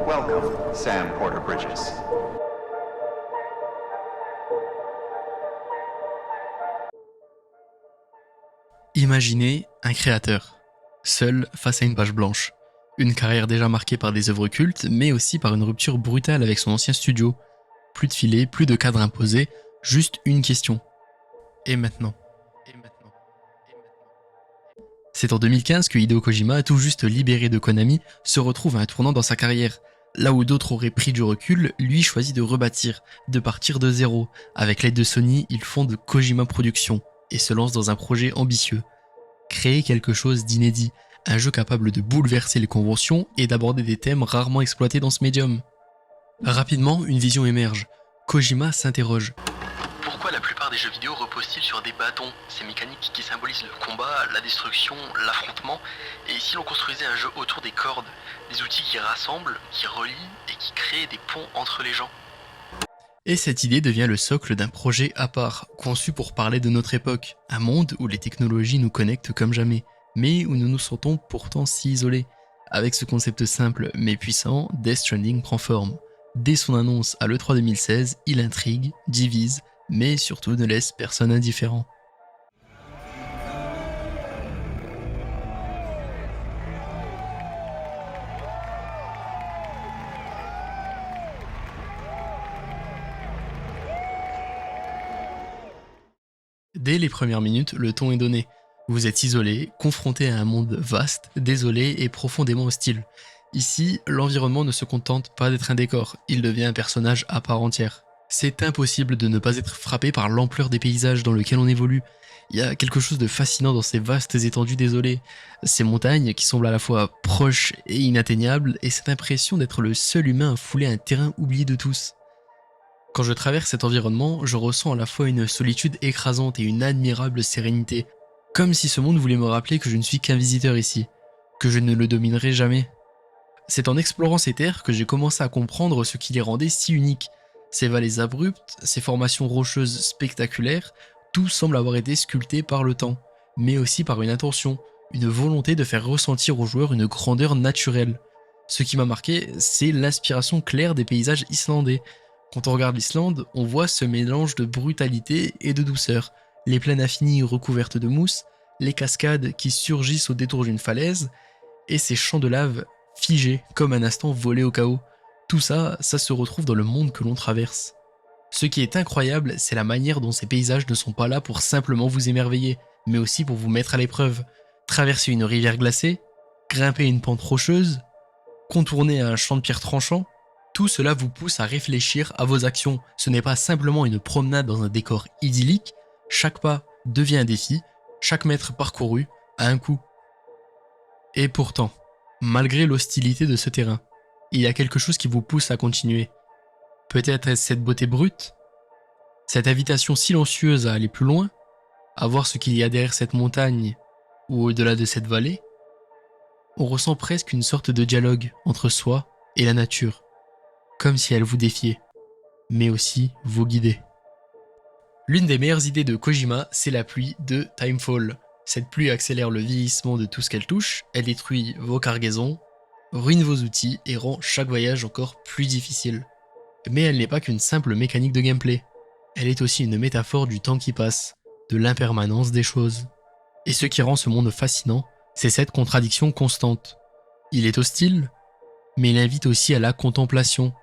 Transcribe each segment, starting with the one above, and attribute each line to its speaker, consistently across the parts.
Speaker 1: Welcome, Sam Porter Bridges.
Speaker 2: Imaginez un créateur, seul face à une page blanche. Une carrière déjà marquée par des œuvres cultes, mais aussi par une rupture brutale avec son ancien studio. Plus de filets, plus de cadre imposé, juste une question. Et maintenant ? C'est en 2015 que Hideo Kojima, tout juste libéré de Konami, se retrouve à un tournant dans sa carrière. Là où d'autres auraient pris du recul, lui choisit de rebâtir, de partir de zéro. Avec l'aide de Sony, il fonde Kojima Productions et se lance dans un projet ambitieux. Créer quelque chose d'inédit, un jeu capable de bouleverser les conventions et d'aborder des thèmes rarement exploités dans ce médium. Rapidement, une vision émerge. Kojima s'interroge.
Speaker 3: Pourquoi la plupart des jeux vidéo reposent-ils sur des bâtons, ces mécaniques qui symbolisent le combat, la destruction, l'affrontement? Et si l'on construisait un jeu autour des cordes, des outils qui rassemblent, qui relient et qui créent des ponts entre les gens?
Speaker 2: Et cette idée devient le socle d'un projet à part, conçu pour parler de notre époque, un monde où les technologies nous connectent comme jamais, mais où nous nous sentons pourtant si isolés. Avec ce concept simple mais puissant, Death Stranding prend forme. Dès son annonce à l'E3 2016, il intrigue, divise, mais surtout ne laisse personne indifférent. Dès les premières minutes, le ton est donné. Vous êtes isolé, confronté à un monde vaste, désolé et profondément hostile. Ici, l'environnement ne se contente pas d'être un décor, il devient un personnage à part entière. C'est impossible de ne pas être frappé par l'ampleur des paysages dans lesquels on évolue. Il y a quelque chose de fascinant dans ces vastes étendues désolées, ces montagnes qui semblent à la fois proches et inatteignables, et cette impression d'être le seul humain à fouler un terrain oublié de tous. Quand je traverse cet environnement, je ressens à la fois une solitude écrasante et une admirable sérénité, comme si ce monde voulait me rappeler que je ne suis qu'un visiteur ici, que je ne le dominerai jamais. C'est en explorant ces terres que j'ai commencé à comprendre ce qui les rendait si uniques. Ces vallées abruptes, ces formations rocheuses spectaculaires, tout semble avoir été sculpté par le temps, mais aussi par une intention, une volonté de faire ressentir aux joueurs une grandeur naturelle. Ce qui m'a marqué, c'est l'inspiration claire des paysages islandais. Quand on regarde l'Islande, on voit ce mélange de brutalité et de douceur. Les plaines infinies recouvertes de mousse, les cascades qui surgissent au détour d'une falaise, et ces champs de lave figés comme un instant volé au chaos. Tout ça, ça se retrouve dans le monde que l'on traverse. Ce qui est incroyable, c'est la manière dont ces paysages ne sont pas là pour simplement vous émerveiller, mais aussi pour vous mettre à l'épreuve. Traverser une rivière glacée, grimper une pente rocheuse, contourner un champ de pierre tranchant, tout cela vous pousse à réfléchir à vos actions. Ce n'est pas simplement une promenade dans un décor idyllique, chaque pas devient un défi, chaque mètre parcouru a un coût. Et pourtant, malgré l'hostilité de ce terrain, il y a quelque chose qui vous pousse à continuer. Peut-être est-ce cette beauté brute, cette invitation silencieuse à aller plus loin, à voir ce qu'il y a derrière cette montagne ou au-delà de cette vallée. On ressent presque une sorte de dialogue entre soi et la nature, comme si elle vous défiait, mais aussi vous guidait. L'une des meilleures idées de Kojima, c'est la pluie de Timefall. Cette pluie accélère le vieillissement de tout ce qu'elle touche, elle détruit vos cargaisons, ruine vos outils et rend chaque voyage encore plus difficile. Mais elle n'est pas qu'une simple mécanique de gameplay, elle est aussi une métaphore du temps qui passe, de l'impermanence des choses. Et ce qui rend ce monde fascinant, c'est cette contradiction constante. Il est hostile, mais il invite aussi à la contemplation.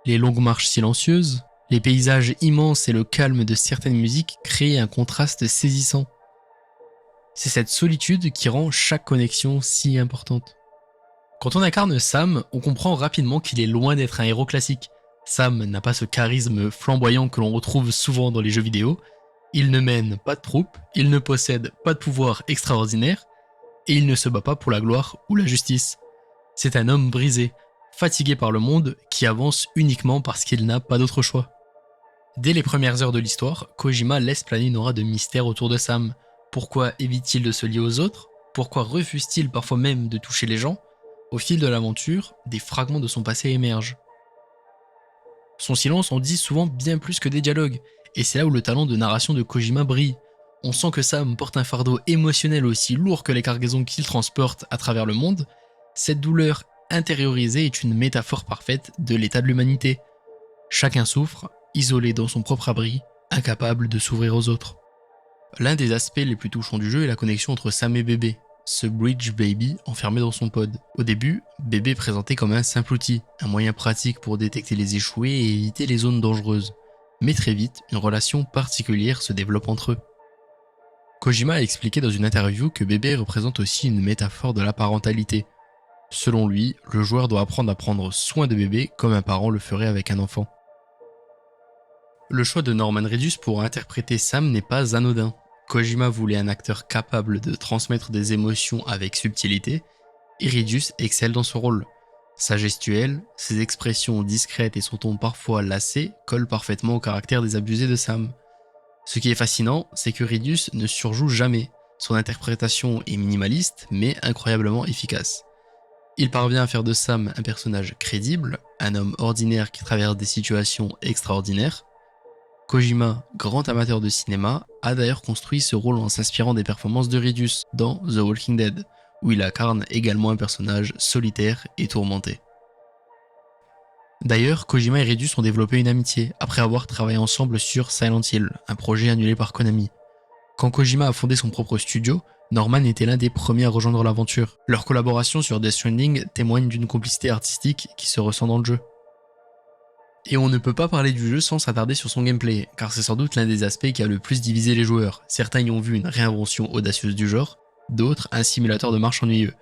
Speaker 2: Les longues marches silencieuses, les paysages immenses et le calme de certaines musiques créent un contraste saisissant. C'est cette solitude qui rend chaque connexion si importante. Quand on incarne Sam, on comprend rapidement qu'il est loin d'être un héros classique. Sam n'a pas ce charisme flamboyant que l'on retrouve souvent dans les jeux vidéo. Il ne mène pas de troupe, il ne possède pas de pouvoir extraordinaire, et il ne se bat pas pour la gloire ou la justice. C'est un homme brisé, fatigué par le monde, qui avance uniquement parce qu'il n'a pas d'autre choix. Dès les premières heures de l'histoire, Kojima laisse planer une aura de mystère autour de Sam. Pourquoi évite-t-il de se lier aux autres? Pourquoi refuse-t-il parfois même de toucher les gens? Au fil de l'aventure, des fragments de son passé émergent. Son silence en dit souvent bien plus que des dialogues, et c'est là où le talent de narration de Kojima brille. On sent que Sam porte un fardeau émotionnel aussi lourd que les cargaisons qu'il transporte à travers le monde. Cette douleur intérioriser est une métaphore parfaite de l'état de l'humanité. Chacun souffre, isolé dans son propre abri, incapable de s'ouvrir aux autres. L'un des aspects les plus touchants du jeu est la connexion entre Sam et Bébé, ce Bridge Baby enfermé dans son pod. Au début, Bébé est présenté comme un simple outil, un moyen pratique pour détecter les échoués et éviter les zones dangereuses. Mais très vite, une relation particulière se développe entre eux. Kojima a expliqué dans une interview que Bébé représente aussi une métaphore de la parentalité. Selon lui, le joueur doit apprendre à prendre soin de Bébé comme un parent le ferait avec un enfant. Le choix de Norman Reedus pour interpréter Sam n'est pas anodin. Kojima voulait un acteur capable de transmettre des émotions avec subtilité, et Reedus excelle dans ce rôle. Sa gestuelle, ses expressions discrètes et son ton parfois lassé collent parfaitement au caractère désabusé de Sam. Ce qui est fascinant, c'est que Reedus ne surjoue jamais. Son interprétation est minimaliste, mais incroyablement efficace. Il parvient à faire de Sam un personnage crédible, un homme ordinaire qui traverse des situations extraordinaires. Kojima, grand amateur de cinéma, a d'ailleurs construit ce rôle en s'inspirant des performances de Reedus dans The Walking Dead, où il incarne également un personnage solitaire et tourmenté. D'ailleurs, Kojima et Reedus ont développé une amitié après avoir travaillé ensemble sur Silent Hill, un projet annulé par Konami. Quand Kojima a fondé son propre studio, Norman était l'un des premiers à rejoindre l'aventure. Leur collaboration sur Death Stranding témoigne d'une complicité artistique qui se ressent dans le jeu. Et on ne peut pas parler du jeu sans s'attarder sur son gameplay, car c'est sans doute l'un des aspects qui a le plus divisé les joueurs. Certains y ont vu une réinvention audacieuse du genre, d'autres un simulateur de marche ennuyeux.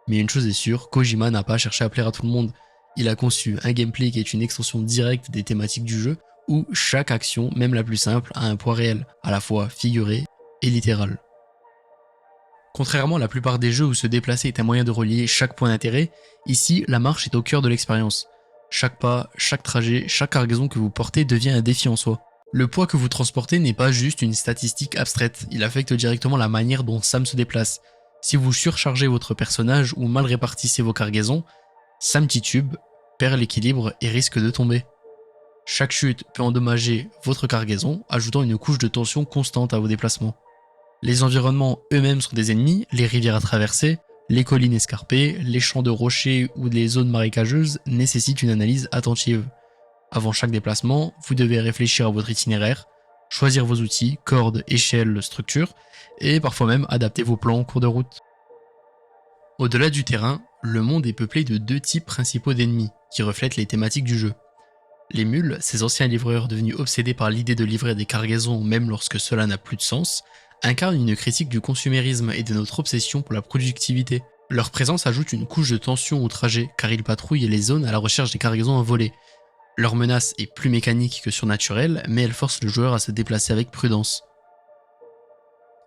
Speaker 2: Mais une chose est sûre, Kojima n'a pas cherché à plaire à tout le monde. Il a conçu un gameplay qui est une extension directe des thématiques du jeu, où chaque action, même la plus simple, a un poids réel, à la fois figuré et littéral. Contrairement à la plupart des jeux où se déplacer est un moyen de relier chaque point d'intérêt, ici la marche est au cœur de l'expérience. Chaque pas, chaque trajet, chaque cargaison que vous portez devient un défi en soi. Le poids que vous transportez n'est pas juste une statistique abstraite, il affecte directement la manière dont Sam se déplace. Si vous surchargez votre personnage ou mal répartissez vos cargaisons, Sam titube, perd l'équilibre et risque de tomber. Chaque chute peut endommager votre cargaison, ajoutant une couche de tension constante à vos déplacements. Les environnements eux-mêmes sont des ennemis, les rivières à traverser, les collines escarpées, les champs de rochers ou les zones marécageuses nécessitent une analyse attentive. Avant chaque déplacement, vous devez réfléchir à votre itinéraire, choisir vos outils, cordes, échelles, structures, et parfois même adapter vos plans en cours de route. Au-delà du terrain, le monde est peuplé de deux types principaux d'ennemis, qui reflètent les thématiques du jeu. Les mules, ces anciens livreurs devenus obsédés par l'idée de livrer des cargaisons même lorsque cela n'a plus de sens, incarnent une critique du consumérisme et de notre obsession pour la productivité. Leur présence ajoute une couche de tension au trajet, car ils patrouillent les zones à la recherche des cargaisons à voler. Leur menace est plus mécanique que surnaturelle, mais elle force le joueur à se déplacer avec prudence.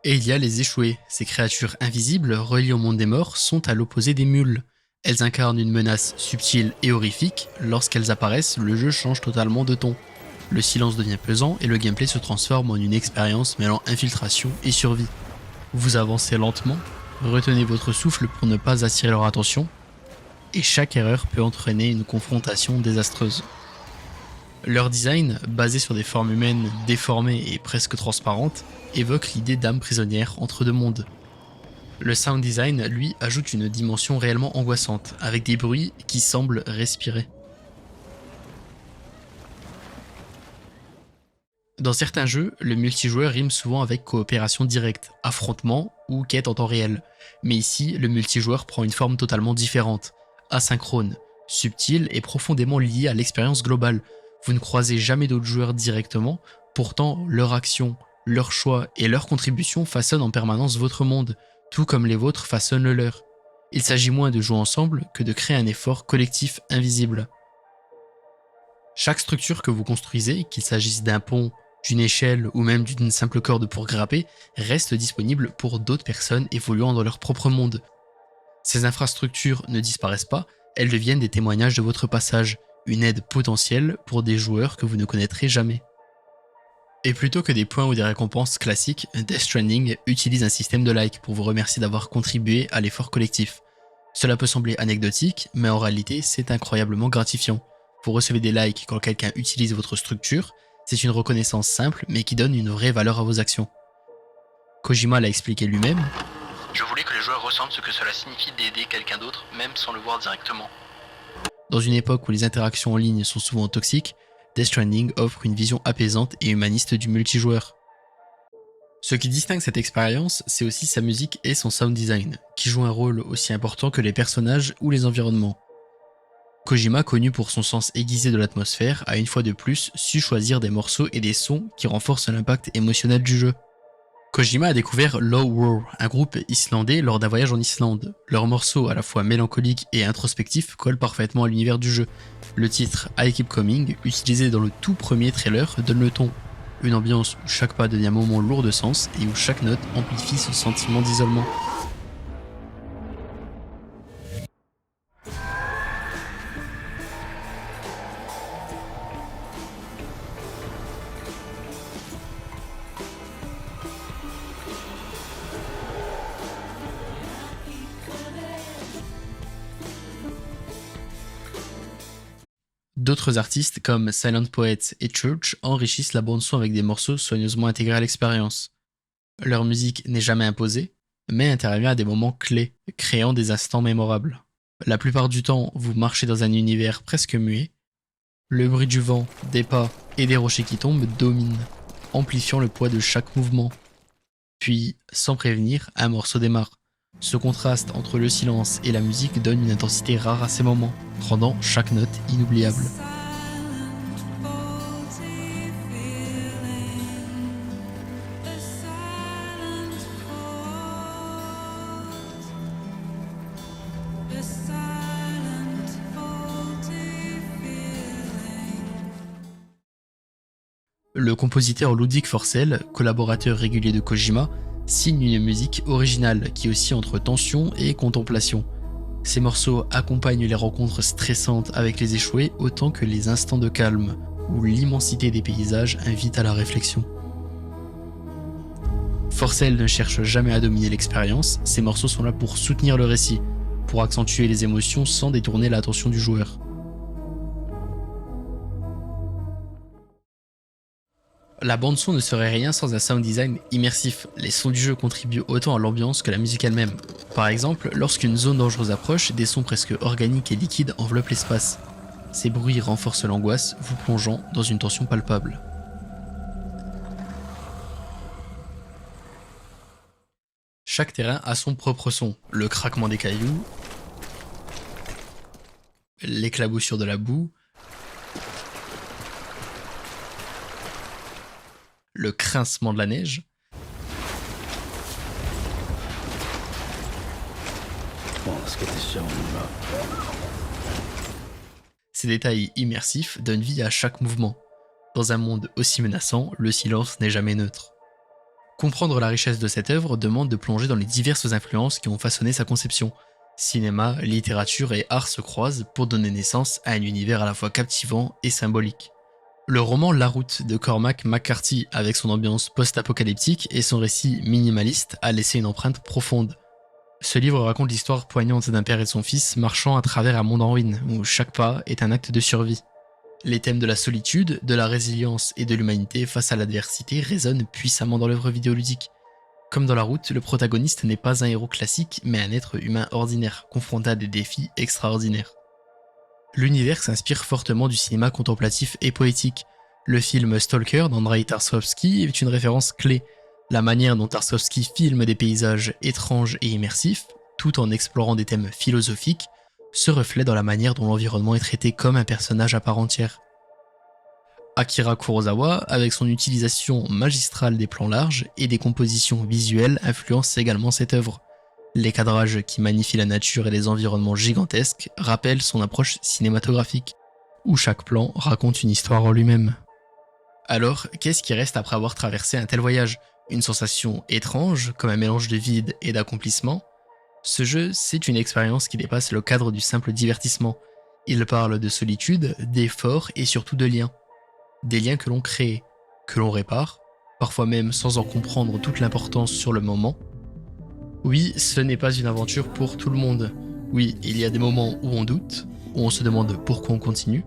Speaker 2: Et il y a les échoués. Ces créatures invisibles, reliées au monde des morts, sont à l'opposé des mules. Elles incarnent une menace subtile et horrifique. Lorsqu'elles apparaissent, le jeu change totalement de ton. Le silence devient pesant et le gameplay se transforme en une expérience mêlant infiltration et survie. Vous avancez lentement, retenez votre souffle pour ne pas attirer leur attention, et chaque erreur peut entraîner une confrontation désastreuse. Leur design, basé sur des formes humaines déformées et presque transparentes, évoque l'idée d'âme prisonnière entre deux mondes. Le sound design, lui, ajoute une dimension réellement angoissante, avec des bruits qui semblent respirer. Dans certains jeux, le multijoueur rime souvent avec coopération directe, affrontement ou quête en temps réel. Mais ici, le multijoueur prend une forme totalement différente, asynchrone, subtile et profondément liée à l'expérience globale. Vous ne croisez jamais d'autres joueurs directement, pourtant leur action, leurs choix et leurs contributions façonnent en permanence votre monde, tout comme les vôtres façonnent le leur. Il s'agit moins de jouer ensemble que de créer un effort collectif invisible. Chaque structure que vous construisez, qu'il s'agisse d'un pont, d'une échelle ou même d'une simple corde pour grimper, reste disponible pour d'autres personnes évoluant dans leur propre monde. Ces infrastructures ne disparaissent pas, elles deviennent des témoignages de votre passage, une aide potentielle pour des joueurs que vous ne connaîtrez jamais. Et plutôt que des points ou des récompenses classiques, Death Stranding utilise un système de likes pour vous remercier d'avoir contribué à l'effort collectif. Cela peut sembler anecdotique, mais en réalité c'est incroyablement gratifiant. Vous recevez des likes quand quelqu'un utilise votre structure, c'est une reconnaissance simple mais qui donne une vraie valeur à vos actions. Kojima l'a expliqué lui-même.
Speaker 3: Je voulais que les joueurs ressentent ce que cela signifie d'aider quelqu'un d'autre, même sans le voir directement.
Speaker 2: Dans une époque où les interactions en ligne sont souvent toxiques, Death Stranding offre une vision apaisante et humaniste du multijoueur. Ce qui distingue cette expérience, c'est aussi sa musique et son sound design, qui jouent un rôle aussi important que les personnages ou les environnements. Kojima, connu pour son sens aiguisé de l'atmosphère, a une fois de plus su choisir des morceaux et des sons qui renforcent l'impact émotionnel du jeu. Kojima a découvert Low War, un groupe islandais lors d'un voyage en Islande. Leurs morceaux, à la fois mélancoliques et introspectifs, collent parfaitement à l'univers du jeu. Le titre I Keep Coming, utilisé dans le tout premier trailer, donne le ton. Une ambiance où chaque pas devient un moment lourd de sens et où chaque note amplifie ce sentiment d'isolement. D'autres artistes comme Silent Poets et Church enrichissent la bande-son avec des morceaux soigneusement intégrés à l'expérience. Leur musique n'est jamais imposée, mais intervient à des moments clés, créant des instants mémorables. La plupart du temps, vous marchez dans un univers presque muet. Le bruit du vent, des pas et des rochers qui tombent domine, amplifiant le poids de chaque mouvement. Puis, sans prévenir, un morceau démarre. Ce contraste entre le silence et la musique donne une intensité rare à ces moments, rendant chaque note inoubliable. Le compositeur Ludwig Forssell, collaborateur régulier de Kojima, signe une musique originale qui oscille entre tension et contemplation. Ces morceaux accompagnent les rencontres stressantes avec les échoués autant que les instants de calme, où l'immensité des paysages invite à la réflexion. Forssell ne cherche jamais à dominer l'expérience, ces morceaux sont là pour soutenir le récit, pour accentuer les émotions sans détourner l'attention du joueur. La bande-son ne serait rien sans un sound design immersif. Les sons du jeu contribuent autant à l'ambiance que la musique elle-même. Par exemple, lorsqu'une zone dangereuse approche, des sons presque organiques et liquides enveloppent l'espace. Ces bruits renforcent l'angoisse, vous plongeant dans une tension palpable. Chaque terrain a son propre son. Le craquement des cailloux, l'éclaboussure de la boue, le grincement de la neige, ces détails immersifs donnent vie à chaque mouvement. Dans un monde aussi menaçant, le silence n'est jamais neutre. Comprendre la richesse de cette œuvre demande de plonger dans les diverses influences qui ont façonné sa conception. Cinéma, littérature et art se croisent pour donner naissance à un univers à la fois captivant et symbolique. Le roman La Route de Cormac McCarthy, avec son ambiance post-apocalyptique et son récit minimaliste, a laissé une empreinte profonde. Ce livre raconte l'histoire poignante d'un père et de son fils marchant à travers un monde en ruine, où chaque pas est un acte de survie. Les thèmes de la solitude, de la résilience et de l'humanité face à l'adversité résonnent puissamment dans l'œuvre vidéoludique. Comme dans La Route, le protagoniste n'est pas un héros classique, mais un être humain ordinaire, confronté à des défis extraordinaires. L'univers s'inspire fortement du cinéma contemplatif et poétique. Le film Stalker d'Andrei Tarkovsky est une référence clé. La manière dont Tarkovsky filme des paysages étranges et immersifs, tout en explorant des thèmes philosophiques, se reflète dans la manière dont l'environnement est traité comme un personnage à part entière. Akira Kurosawa, avec son utilisation magistrale des plans larges et des compositions visuelles, influence également cette œuvre. Les cadrages qui magnifient la nature et les environnements gigantesques rappellent son approche cinématographique, où chaque plan raconte une histoire en lui-même. Alors, qu'est-ce qui reste après avoir traversé un tel voyage ? Une sensation étrange, comme un mélange de vide et d'accomplissement ? Ce jeu, c'est une expérience qui dépasse le cadre du simple divertissement. Il parle de solitude, d'effort et surtout de liens. Des liens que l'on crée, que l'on répare, parfois même sans en comprendre toute l'importance sur le moment. Oui, ce n'est pas une aventure pour tout le monde. Oui, il y a des moments où on doute, où on se demande pourquoi on continue,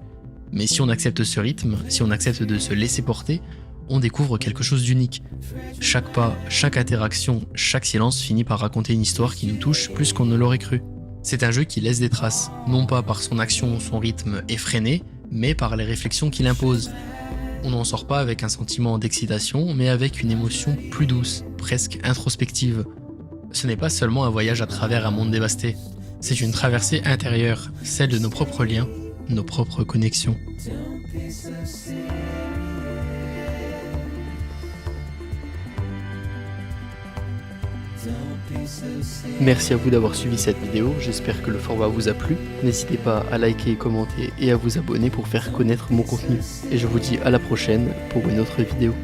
Speaker 2: mais si on accepte ce rythme, si on accepte de se laisser porter, on découvre quelque chose d'unique. Chaque pas, chaque interaction, chaque silence finit par raconter une histoire qui nous touche plus qu'on ne l'aurait cru. C'est un jeu qui laisse des traces, non pas par son action ou son rythme effréné, mais par les réflexions qu'il impose. On n'en sort pas avec un sentiment d'excitation, mais avec une émotion plus douce, presque introspective. Ce n'est pas seulement un voyage à travers un monde dévasté, c'est une traversée intérieure, celle de nos propres liens, nos propres connexions. Merci à vous d'avoir suivi cette vidéo, j'espère que le format vous a plu. N'hésitez pas à liker, commenter et à vous abonner pour faire connaître mon contenu. Et je vous dis à la prochaine pour une autre vidéo.